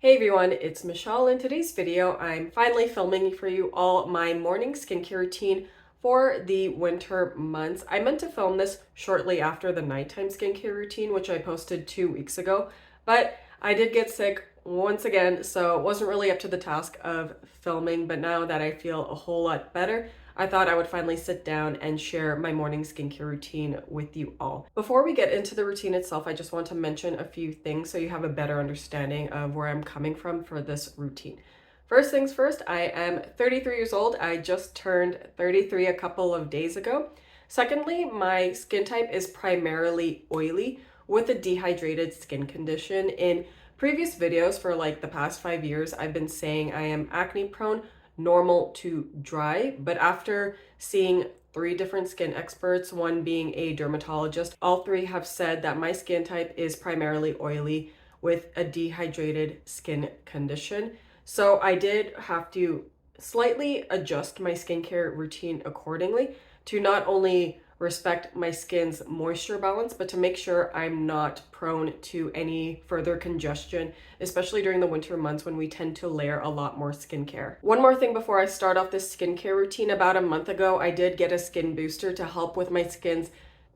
Hey everyone, it's Michelle. In today's video, I'm finally filming for you all my morning skincare routine for the winter months. I meant to film this shortly after the nighttime skincare routine, which I posted 2 weeks ago, but I did get sick once again, so it wasn't really up to the task of filming, but now that I feel a whole lot better, I thought I would finally sit down and share my morning skincare routine with you all. Before we get into the routine itself, I just want to mention a few things so you have a better understanding of where I'm coming from for this routine. First things first, I am 33 years old. I just turned 33 a couple of days ago. Secondly, my skin type is primarily oily with a dehydrated skin condition. In previous videos for like the past 5 years, I've been saying I am acne prone, normal to dry, but after seeing 3 different skin experts, one being a dermatologist, all 3 have said that my skin type is primarily oily with a dehydrated skin condition. So I did have to slightly adjust my skincare routine accordingly to not only respect my skin's moisture balance, but to make sure I'm not prone to any further congestion, especially during the winter months when we tend to layer a lot more skincare. One more thing before I start off this skincare routine, about a month ago, I did get a skin booster to help with my skin's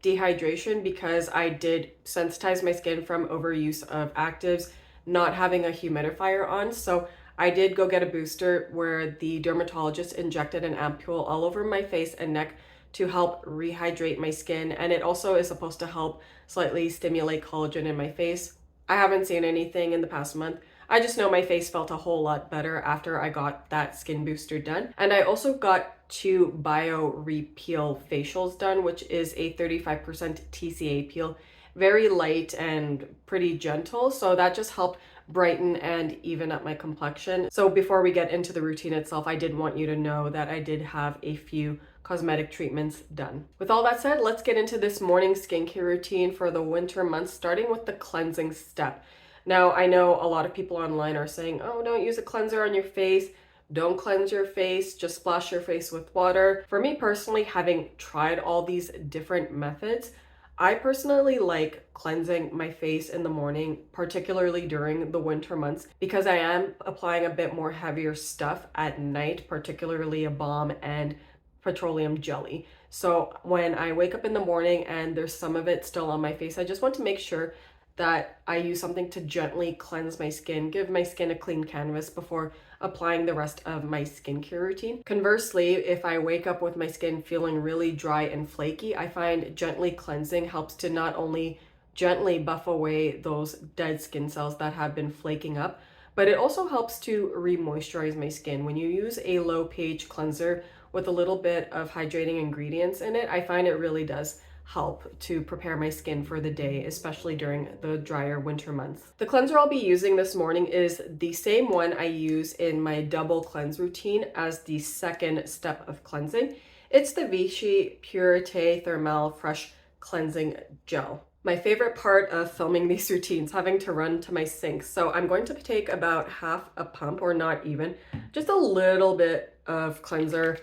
dehydration because I did sensitize my skin from overuse of actives, not having a humidifier on. So I did go get a booster where the dermatologist injected an ampule all over my face and neck to help rehydrate my skin, and it also is supposed to help slightly stimulate collagen in my face. I haven't seen anything in the past month. I just know my face felt a whole lot better after I got that skin booster done. And I also got 2 bio repeal facials done, which is a 35% TCA peel, very light and pretty gentle, so that just helped brighten and even up my complexion. So before we get into the routine itself, I did want you to know that I did have a few cosmetic treatments done. With all that said, let's get into this morning skincare routine for the winter months, starting with the cleansing step. Now, I know a lot of people online are saying, oh, don't use a cleanser on your face. Don't cleanse your face, just splash your face with water. For me personally, having tried all these different methods, I personally like cleansing my face in the morning, particularly during the winter months, because I am applying a bit more heavier stuff at night, particularly a balm and petroleum jelly. So when I wake up in the morning and there's some of it still on my face, I just want to make sure that I use something to gently cleanse my skin, give my skin a clean canvas before applying the rest of my skincare routine. Conversely, if I wake up with my skin feeling really dry and flaky, I find gently cleansing helps to not only gently buff away those dead skin cells that have been flaking up, but it also helps to re-moisturize my skin. When you use a low pH cleanser with a little bit of hydrating ingredients in it, I find it really does help to prepare my skin for the day, especially during the drier winter months. The cleanser I'll be using this morning is the same one I use in my double cleanse routine as the second step of cleansing. It's the Vichy Pureté Thermale Fresh Cleansing Gel. My favorite part of filming these routines, having to run to my sink. So I'm going to take about half a pump, or not even, just a little bit of cleanser,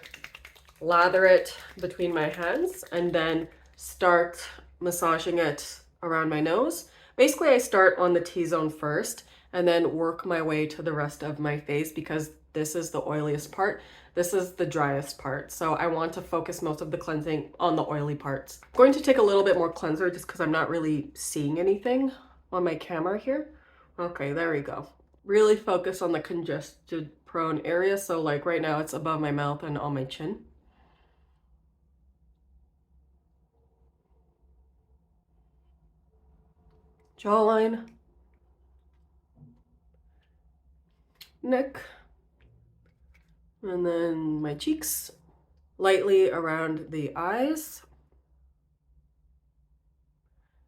lather it between my hands, and then start massaging it around my nose. Basically, I start on the T-zone first and then work my way to the rest of my face because this is the oiliest part. This is the driest part. So I want to focus most of the cleansing on the oily parts. I'm going to take a little bit more cleanser just because I'm not really seeing anything on my camera here. Okay, there we go. Really focus on the congested prone area. So like right now it's above my mouth and on my chin. Jawline, neck, and then my cheeks, lightly around the eyes.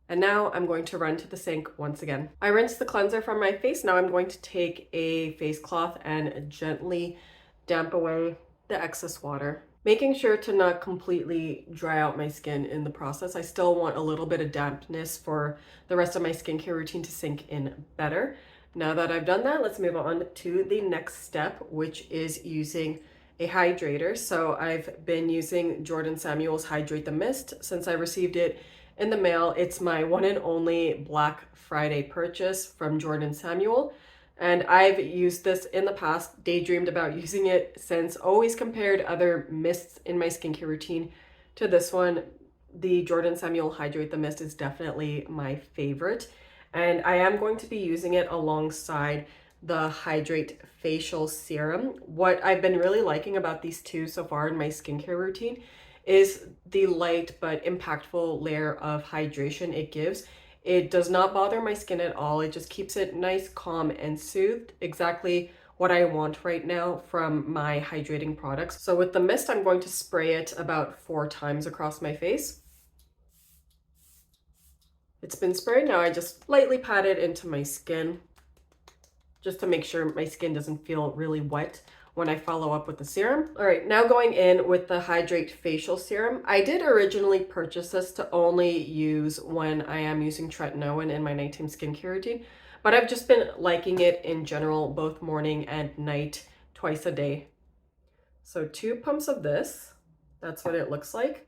And now I'm going to run to the sink once again. I rinsed the cleanser from my face. Now I'm going to take a face cloth and gently damp away the excess water, making sure to not completely dry out my skin in the process. I still want a little bit of dampness for the rest of my skincare routine to sink in better. Now that I've done that, let's move on to the next step, which is using a hydrator. So I've been using Jordan Samuel's Hydrate the Mist since I received it in the mail. It's my one and only Black Friday purchase from Jordan Samuel. And I've used this in the past, daydreamed about using it since, always compared other mists in my skincare routine to this one. The Jordan Samuel Hydrate the Mist is definitely my favorite. And I am going to be using it alongside the Hydrate Facial Serum. What I've been really liking about these two so far in my skincare routine is the light but impactful layer of hydration it gives. It does not bother my skin at all. It just keeps it nice, calm, and soothed. Exactly what I want right now from my hydrating products. So with the mist, I'm going to spray it about 4 times across my face. It's been sprayed. Now I just lightly pat it into my skin just to make sure my skin doesn't feel really wet when I follow up with the serum. All right, now going in with the Hydrate Facial Serum. I did originally purchase this to only use when I am using tretinoin in my nighttime skincare routine, but I've just been liking it in general, both morning and night, twice a day. So 2 pumps of this, that's what it looks like.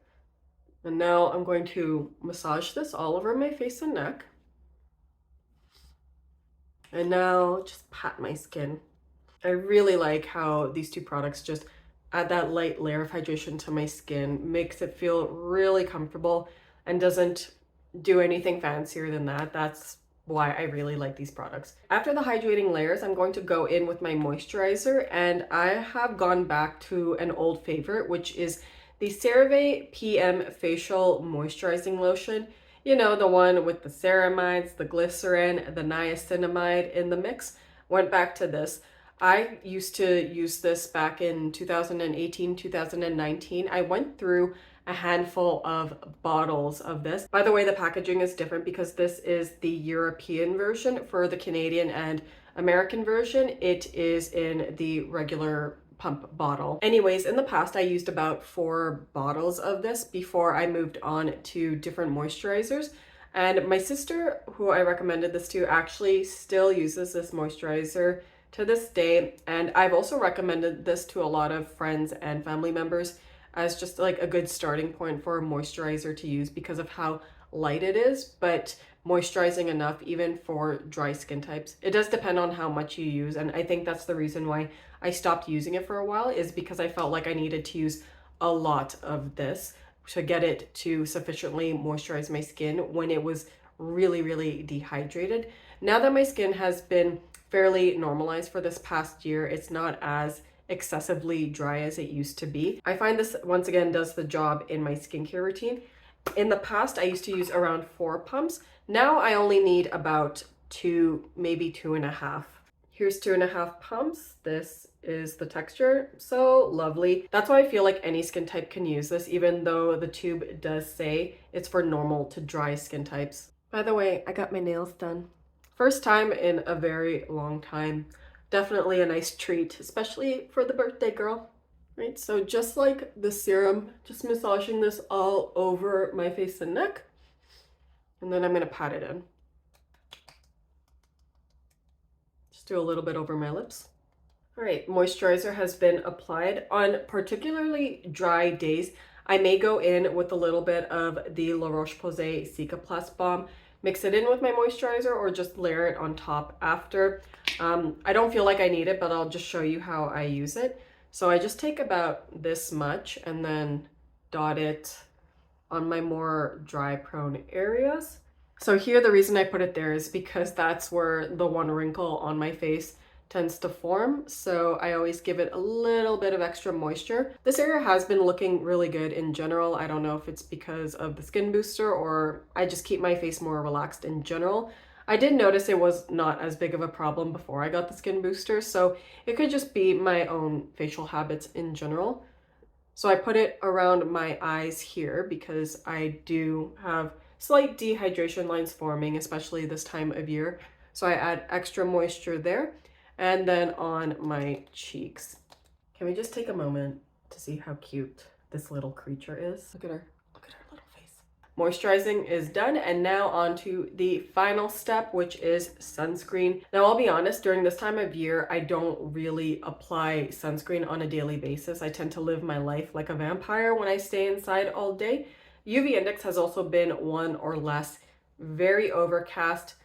And now I'm going to massage this all over my face and neck. And now just pat my skin. I really like how these 2 products just add that light layer of hydration to my skin, makes it feel really comfortable and doesn't do anything fancier than that. That's why I really like these products. After the hydrating layers, I'm going to go in with my moisturizer, and I have gone back to an old favorite, which is the Cerave PM Facial Moisturizing Lotion. You know, the one with the ceramides, the glycerin, the niacinamide in the mix. Went back to this. I used to use this back in 2018, 2019. I went through a handful of bottles of this. By the way, the packaging is different because this is the European version. For the Canadian and American version, it is in the regular pump bottle. Anyways, in the past, I used about 4 bottles of this before I moved on to different moisturizers. And my sister, who I recommended this to, actually still uses this moisturizer to this day. And I've also recommended this to a lot of friends and family members as just like a good starting point for a moisturizer to use because of how light it is, but moisturizing enough even for dry skin types. It does depend on how much you use, and I think that's the reason why I stopped using it for a while, is because I felt like I needed to use a lot of this to get it to sufficiently moisturize my skin when it was really, really dehydrated. Now that my skin has been fairly normalized for this past year, it's not as excessively dry as it used to be. I find this once again does the job in my skincare routine. In the past, I used to use around 4 pumps. Now I only need about 2, maybe 2.5. Here's 2.5 pumps. This is the texture. So lovely. That's why I feel like any skin type can use this, even though the tube does say it's for normal to dry skin types. By the way, I got my nails done. First time in a very long time. Definitely a nice treat, especially for the birthday girl. Right, so just like the serum, just massaging this all over my face and neck. And then I'm gonna pat it in. Just do a little bit over my lips. All right, moisturizer has been applied. On particularly dry days, I may go in with a little bit of the La Roche-Posay Cicaplast Balm, mix it in with my moisturizer, or just layer it on top after. I don't feel like I need it, but I'll just show you how I use it. So I just take about this much and then dot it on my more dry prone areas. So here, the reason I put it there is because that's where the one wrinkle on my face tends to form. So I always give it a little bit of extra moisture. This area has been looking really good in general. I don't know if it's because of the skin booster or I just keep my face more relaxed in general. I did notice it was not as big of a problem before I got the skin booster, so it could just be my own facial habits in general. So I put it around my eyes here because I do have slight dehydration lines forming, especially this time of year. So I add extra moisture there, and then on my cheeks. Can we just take a moment to see how cute this little creature is? Look at her. Look at her little face. Moisturizing is done, and now on to the final step, which is sunscreen. Now, I'll be honest, during this time of year, I don't really apply sunscreen on a daily basis. I tend to live my life like a vampire when I stay inside all day. UV index has also been 1 or less, very overcast,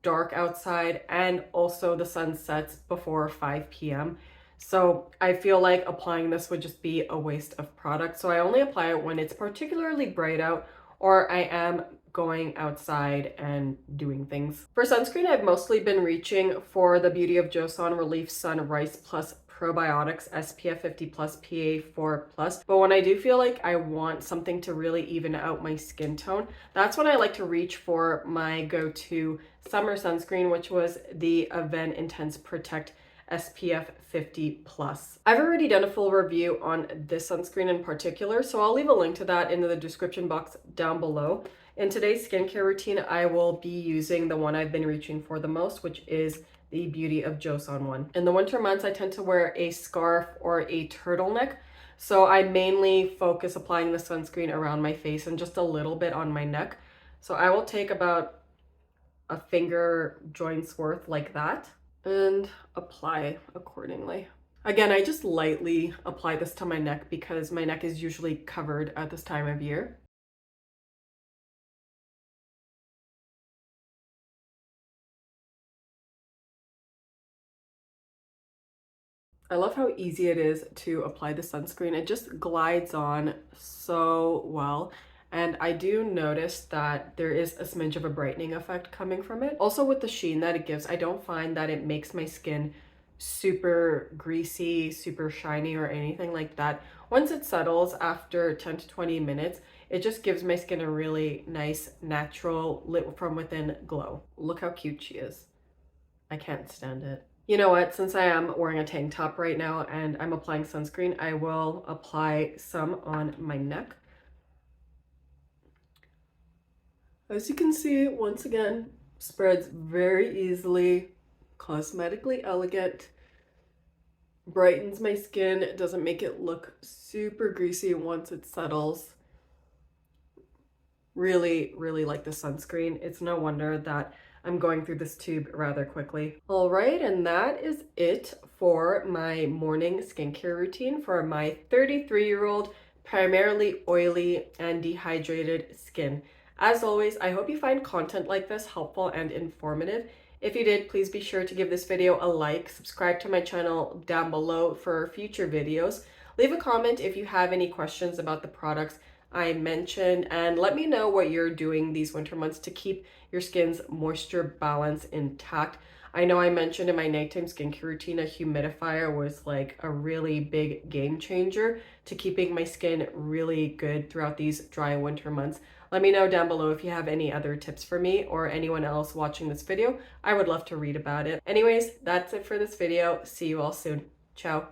dark outside and also the sun sets before 5 p.m. So I feel like applying this would just be a waste of product. So I only apply it when it's particularly bright out or I am going outside and doing things. For sunscreen, I've mostly been reaching for the Beauty of Joseon Relief Sun Rice Plus Probiotics SPF 50 plus PA 4 plus. But when I do feel like I want something to really even out my skin tone, that's when I like to reach for my go-to summer sunscreen, which was the Avène Intense Protect SPF 50 plus. I've already done a full review on this sunscreen in particular, so I'll leave a link to that in the description box down below. In today's skincare routine, I will be using the one I've been reaching for the most, which is the Beauty of Joseon one. In the winter months, I tend to wear a scarf or a turtleneck, so I mainly focus applying the sunscreen around my face and just a little bit on my neck. So I will take about a finger joint's worth like that and apply accordingly. Again, I just lightly apply this to my neck because my neck is usually covered at this time of year. I love how easy it is to apply the sunscreen. It just glides on so well. And I do notice that there is a smidge of a brightening effect coming from it. Also with the sheen that it gives, I don't find that it makes my skin super greasy, super shiny or anything like that. Once it settles after 10 to 20 minutes, it just gives my skin a really nice, natural, lit from within glow. Look how cute she is. I can't stand it. You know what, since I am wearing a tank top right now and I'm applying sunscreen, I will apply some on my neck. As you can see, once again, spreads very easily, cosmetically elegant, brightens my skin, it doesn't make it look super greasy once it settles. Really, really like the sunscreen. It's no wonder that I'm going through this tube rather quickly. All right, and that is it for my morning skincare routine for my 33-year-old, primarily oily and dehydrated skin. As always, I hope you find content like this helpful and informative. If you did, please be sure to give this video a like, subscribe to my channel down below for future videos. Leave a comment if you have any questions about the products I mentioned, and let me know what you're doing these winter months to keep your skin's moisture balance intact. I know I mentioned in my nighttime skincare routine, a humidifier was like a really big game changer to keeping my skin really good throughout these dry winter months. Let me know down below if you have any other tips for me or anyone else watching this video. I would love to read about it. Anyways, that's it for this video. See you all soon. Ciao.